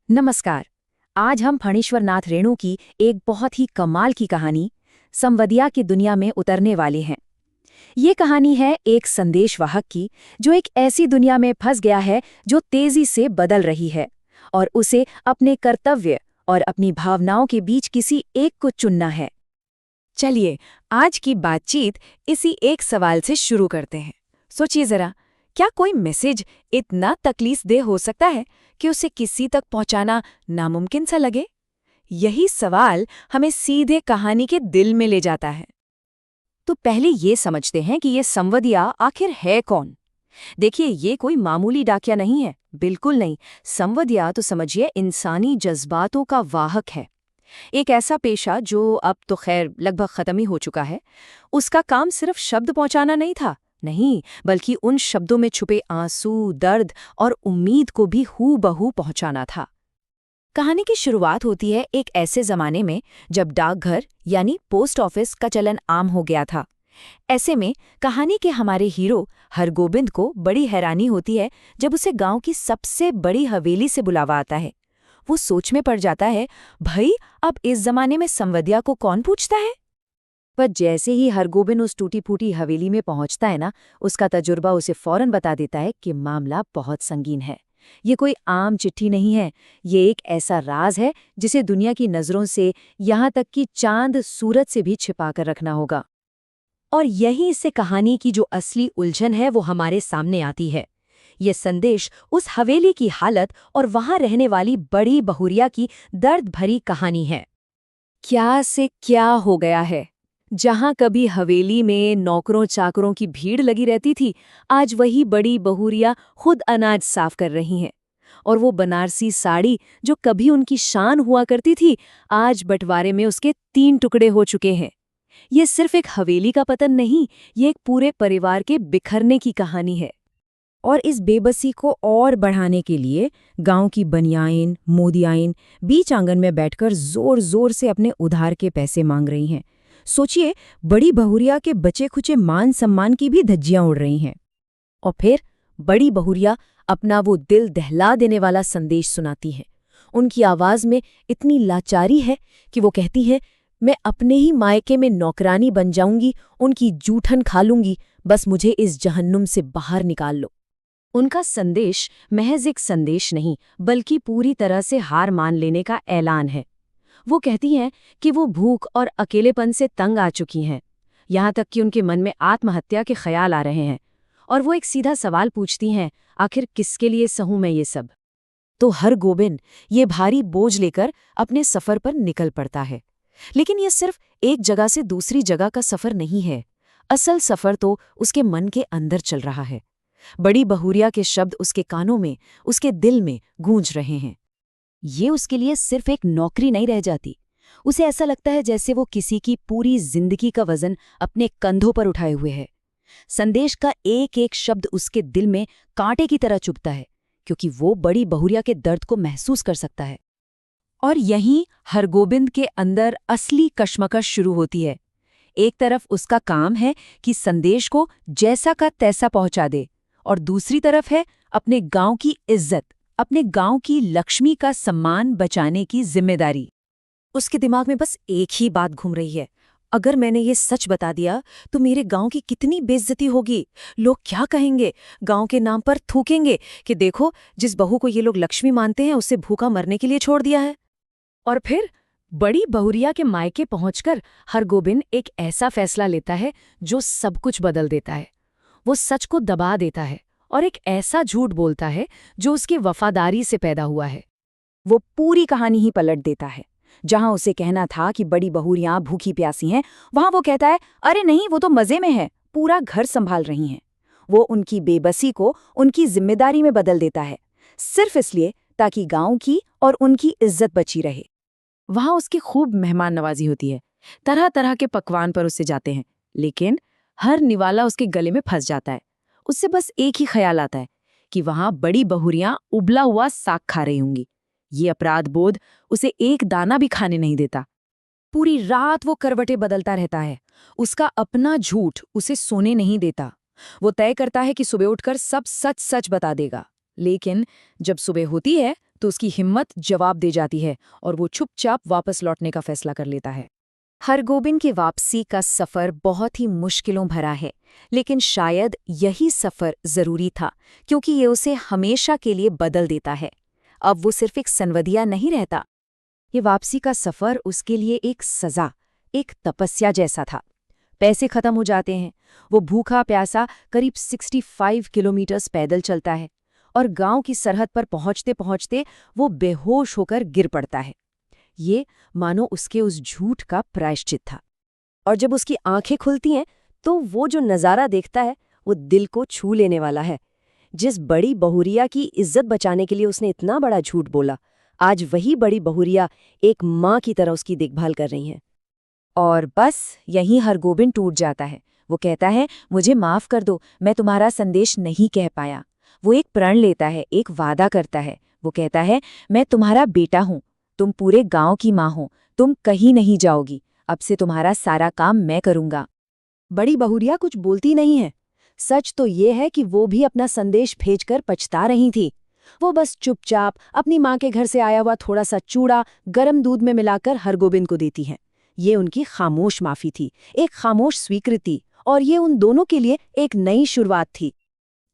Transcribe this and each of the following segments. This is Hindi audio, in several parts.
नमस्कार। आज हम फणीश्वर नाथ रेणु की एक बहुत ही कमाल की कहानी संवदिया की दुनिया में उतरने वाले हैं। ये कहानी है एक संदेशवाहक की जो एक ऐसी दुनिया में फंस गया है जो तेजी से बदल रही है और उसे अपने कर्तव्य और अपनी भावनाओं के बीच किसी एक को चुनना है। चलिए आज की बातचीत इसी एक सवाल से शुरू करते हैं। सोचिए जरा, क्या कोई मैसेज इतना तकलीफदेह हो सकता है कि उसे किसी तक पहुंचाना नामुमकिन सा लगे? यही सवाल हमें सीधे कहानी के दिल में ले जाता है। तो पहले ये समझते हैं कि ये संवदिया आखिर है कौन। देखिए, ये कोई मामूली डाकिया नहीं है, बिल्कुल नहीं। संवदिया तो समझिए इंसानी जज्बातों का वाहक है। एक ऐसा पेशा जो अब तो खैर लगभग खत्म ही हो चुका है। उसका काम सिर्फ शब्द पहुंचाना नहीं था, नहीं, बल्कि उन शब्दों में छुपे आंसू, दर्द और उम्मीद को भी हूबहू पहुंचाना था। कहानी की शुरुआत होती है एक ऐसे जमाने में जब डाकघर यानी पोस्ट ऑफिस का चलन आम हो गया था। ऐसे में कहानी के हमारे हीरो हरगोबिंद को बड़ी हैरानी होती है जब उसे गांव की सबसे बड़ी हवेली से बुलावा आता है। वो सोच में पड़ जाता है, भाई अब इस जमाने में संवदिया को कौन पूछता है। पर जैसे ही हरगोबिंद उस टूटी फूटी हवेली में पहुंचता है ना, उसका तजुर्बा उसे फौरन बता देता है कि मामला बहुत संगीन है। ये कोई आम चिट्ठी नहीं है, ये एक ऐसा राज है जिसे दुनिया की नजरों से, यहाँ तक कि चांद सूरज से भी छिपा कर रखना होगा। और यही इससे कहानी की जो असली उलझन है वो हमारे सामने आती है। ये संदेश उस हवेली की हालत और वहां रहने वाली बड़ी बहुरिया की दर्द भरी कहानी है। क्या से क्या हो गया है। जहां कभी हवेली में नौकरों चाकरों की भीड़ लगी रहती थी, आज वही बड़ी बहुरिया खुद अनाज साफ कर रही हैं। और वो बनारसी साड़ी जो कभी उनकी शान हुआ करती थी, आज बंटवारे में उसके 3 टुकड़े हो चुके हैं। ये सिर्फ एक हवेली का पतन नहीं, ये एक पूरे परिवार के बिखरने की कहानी है। और इस बेबसी को और बढ़ाने के लिए गांव की बनियाइन मोदियाइन बीच आंगन में बैठकर जोर जोर से अपने उधार के पैसे मांग रही हैं। सोचिए, बड़ी बहुरिया के बचे खुचे मान सम्मान की भी धज्जियां उड़ रही हैं। और फिर बड़ी बहुरिया अपना वो दिल दहला देने वाला संदेश सुनाती है। उनकी आवाज में इतनी लाचारी है कि वो कहती है, मैं अपने ही मायके में नौकरानी बन जाऊंगी, उनकी जूठन खा लूंगी, बस मुझे इस जहन्नुम से बाहर निकाल लो। उनका संदेश महज एक संदेश नहीं, बल्कि पूरी तरह से हार मान लेने का ऐलान है। वो कहती हैं कि वो भूख और अकेलेपन से तंग आ चुकी हैं, यहाँ तक कि उनके मन में आत्महत्या के ख्याल आ रहे हैं। और वो एक सीधा सवाल पूछती हैं, आखिर किसके लिए सहूं मैं ये सब। तो हरगोबिंद ये भारी बोझ लेकर अपने सफर पर निकल पड़ता है। लेकिन ये सिर्फ एक जगह से दूसरी जगह का सफर नहीं है। असल सफर तो उसके मन के अंदर चल रहा है। बड़ी बहुरिया के शब्द उसके कानों में, उसके दिल में गूंज रहे हैं। ये उसके लिए सिर्फ एक नौकरी नहीं रह जाती। उसे ऐसा लगता है जैसे वो किसी की पूरी जिंदगी का वजन अपने कंधों पर उठाए हुए है। संदेश का एक एक शब्द उसके दिल में कांटे की तरह चुभता है, क्योंकि वो बड़ी बहुरिया के दर्द को महसूस कर सकता है। और यहीं हरगोबिंद के अंदर असली कश्मकश शुरू होती है। एक तरफ उसका काम है कि संदेश को जैसा का तैसा पहुंचा दे, और दूसरी तरफ है अपने गांव की इज्जत, अपने गांव की लक्ष्मी का सम्मान बचाने की जिम्मेदारी। उसके दिमाग में बस एक ही बात घूम रही है, अगर मैंने ये सच बता दिया तो मेरे गांव की कितनी बेइज्जती होगी। लोग क्या कहेंगे, गांव के नाम पर थूकेंगे कि देखो, जिस बहू को ये लोग लक्ष्मी मानते हैं उसे भूखा मरने के लिए छोड़ दिया है। और फिर बड़ी बहुरिया के मायके पहुंचकर हरगोबिंद एक ऐसा फैसला लेता है जो सब कुछ बदल देता है। वो सच को दबा देता है और एक ऐसा झूठ बोलता है जो उसकी वफादारी से पैदा हुआ है। वो पूरी कहानी ही पलट देता है। जहां उसे कहना था कि बड़ी बहुरियां भूखी प्यासी हैं, वहां वो कहता है, अरे नहीं, वो तो मजे में है, पूरा घर संभाल रही हैं। वो उनकी बेबसी को उनकी जिम्मेदारी में बदल देता है, सिर्फ इसलिए ताकि गांव की और उनकी इज्जत बची रहे। वहां उसकी खूब मेहमान नवाजी होती है, तरह तरह के पकवान पर उससे जाते हैं, लेकिन हर निवाला उसके गले में फंस जाता है। उससे बस एक ही ख्याल आता है कि वहां बड़ी बहुरियां उबला हुआ साग खा रही होंगी। ये अपराध बोध उसे एक दाना भी खाने नहीं देता। पूरी रात वो करवटें बदलता रहता है। उसका अपना झूठ उसे सोने नहीं देता। वो तय करता है कि सुबह उठकर सब सच सच बता देगा। लेकिन जब सुबह होती है तो उसकी हिम्मत जवाब दे जाती है और वो चुपचाप वापस लौटने का फैसला कर लेता है। हरगोबिंद की वापसी का सफ़र बहुत ही मुश्किलों भरा है, लेकिन शायद यही सफ़र ज़रूरी था, क्योंकि ये उसे हमेशा के लिए बदल देता है। अब वो सिर्फ एक संवदिया नहीं रहता। ये वापसी का सफ़र उसके लिए एक सज़ा, एक तपस्या जैसा था। पैसे खत्म हो जाते हैं, वो भूखा प्यासा करीब 65 किलोमीटर्स पैदल चलता है और गांव की सरहद पर पहुंचते पहुंचते वो बेहोश होकर गिर पड़ता है। ये मानो उसके उस झूठ का प्रायश्चित था। और जब उसकी आंखें खुलती हैं तो वो जो नज़ारा देखता है वो दिल को छू लेने वाला है। जिस बड़ी बहुरिया की इज्जत बचाने के लिए उसने इतना बड़ा झूठ बोला, आज वही बड़ी बहुरिया एक माँ की तरह उसकी देखभाल कर रही हैं। और बस यहीं हरगोबिंद टूट जाता है। वो कहता है, मुझे माफ़ कर दो, मैं तुम्हारा संदेश नहीं कह पाया। वो एक प्रण लेता है, एक वादा करता है। वो कहता है, मैं तुम्हारा बेटा हूँ, तुम पूरे गांव की माँ हो, तुम कहीं नहीं जाओगी, अब से तुम्हारा सारा काम मैं करूँगा। बड़ी बहुरिया कुछ बोलती नहीं है। सच तो ये है कि वो भी अपना संदेश भेजकर पछता रही थी। वो बस चुपचाप अपनी माँ के घर से आया हुआ थोड़ा सा चूड़ा गर्म दूध में मिलाकर हरगोबिंद को देती हैं। ये उनकी खामोश माफ़ी थी, एक खामोश स्वीकृति, और ये उन दोनों के लिए एक नई शुरुआत थी।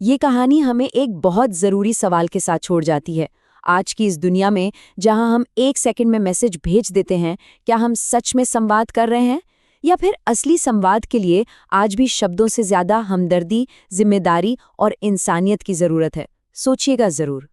ये कहानी हमें एक बहुत ज़रूरी सवाल के साथ छोड़ जाती है। आज की इस दुनिया में जहां हम एक सेकंड में मैसेज भेज देते हैं, क्या हम सच में संवाद कर रहे हैं, या फिर असली संवाद के लिए आज भी शब्दों से ज़्यादा हमदर्दी, जिम्मेदारी और इंसानियत की ज़रूरत है? सोचिएगा ज़रूर।